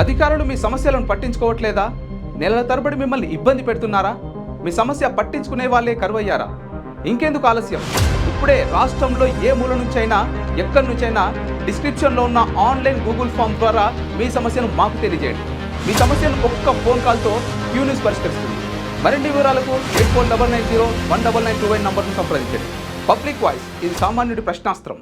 అధికారులు మీ సమస్యలను పట్టించుకోవట్లేదా? నెలల తరబడి మిమ్మల్ని ఇబ్బంది పెడుతున్నారా? మీ సమస్య పట్టించుకునే వాళ్ళే కరువయ్యారా? ఇంకెందుకు ఆలస్యం? ఇప్పుడే రాష్ట్రంలో ఏ మూల నుంచైనా ఎక్కడి నుంచైనా డిస్క్రిప్షన్లో ఉన్న ఆన్లైన్ గూగుల్ ఫామ్ ద్వారా మీ సమస్యను మాకు తెలియజేయండి. మీ సమస్యను ఒక్క ఫోన్ కాల్తో క్యూ న్యూస్ పరిష్కరిస్తుంది. మరిన్ని వివరాలకు 8490199929 నంబర్ను సంప్రదించండి. పబ్లిక్ వాయిస్, ఇది సామాన్యుడి ప్రశ్నాస్త్రం.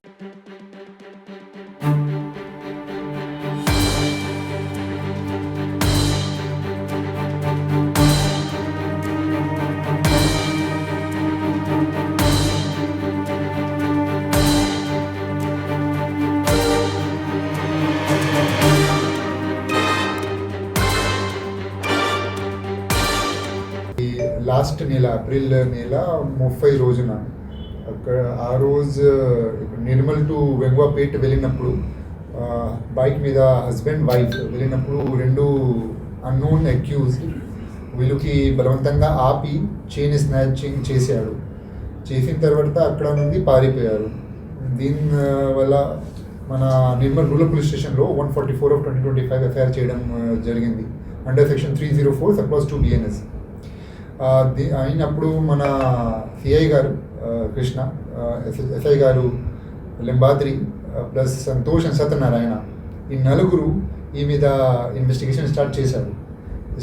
లాస్ట్ నెల ఏప్రిల్ నెల 30 రోజున అక్కడ ఆ రోజు నిర్మల్ టు వెంగవాపేట్ వెళ్ళినప్పుడు బైక్ మీద హస్బెండ్ వైఫ్ వెళ్ళినప్పుడు 2 అన్నోన్ అక్యూజ్డ్ వీళ్ళకి బలవంతంగా ఆపి చైన్ స్నాచింగ్ చేశాడు. చేసిన తర్వాత అక్కడ నుండి పారిపోయారు. దీని వల్ల మన నిర్మల్ రూరల్ పోలీస్ స్టేషన్లో 144/2025 ఎఫ్ఐఆర్ చేయడం జరిగింది అండర్ సెక్షన్ 304 సబ్క్లాస్ 2 BNS. అయినప్పుడు మన సిఐ గారు కృష్ణ, ఎస్ఐ గారు లింబాద్రి ప్లస్ సంతోష్ అండ్ సత్యనారాయణ, ఈ నలుగురు ఈ మీద ఇన్వెస్టిగేషన్ స్టార్ట్ చేశారు.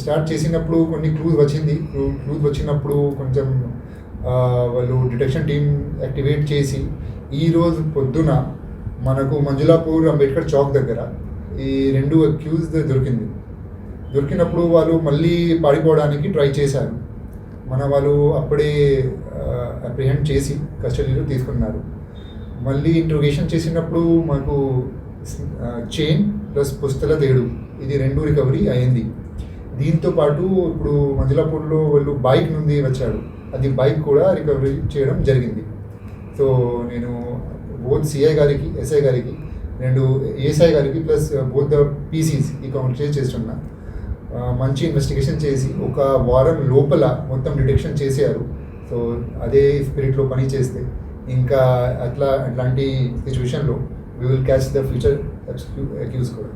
స్టార్ట్ చేసినప్పుడు కొన్ని క్లూజ్ వచ్చినప్పుడు కొంచెం వాళ్ళు డిటెక్షన్ టీం యాక్టివేట్ చేసి ఈరోజు పొద్దున మనకు మంజులాపూర్ అంబేద్కర్ చౌక్ దగ్గర ఈ 2 అక్యూజ్ దొరికినప్పుడు వాళ్ళు మళ్ళీ పారిపోవడానికి ట్రై చేశారు. వాళ్ళు అప్పుడే అప్రిహెండ్ చేసి కస్టడీలో తీసుకున్నారు. మళ్ళీ ఇంట్రోగేషన్ చేసినప్పుడు మాకు చైన్ ప్లస్ పుస్తల తేడు ఇది 2 రికవరీ అయింది. దీంతో పాటు ఇప్పుడు మంజులాపూర్లో వాళ్ళు బైక్ నుండి వచ్చాడు, అది బైక్ కూడా రికవరీ చేయడం జరిగింది. సో నేను బోత్ సిఐ గారికి, ఎస్ఐ గారికి, 2 ఏఎస్ఐ గారికి ప్లస్ బోత్ ద పీసీస్ ఈ కౌంటర్ చేస్తున్నా. మంచి ఇన్వెస్టిగేషన్ చేసి ఒక వారం లోపల మొత్తం డిటెక్షన్ చేశారు. సో అదే స్పిరిట్లో పని చేస్తే ఇంకా అట్లాంటి సిచ్యువేషన్లో we will catch the future accused కూడా.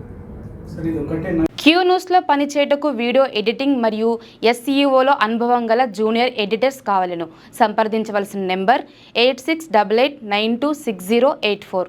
క్యూ న్యూస్లో పనిచేయటకు వీడియో ఎడిటింగ్ మరియు SEOలో అనుభవం గల జూనియర్ ఎడిటర్స్ కావాలను సంప్రదించవలసిన నెంబర్ 8688926084.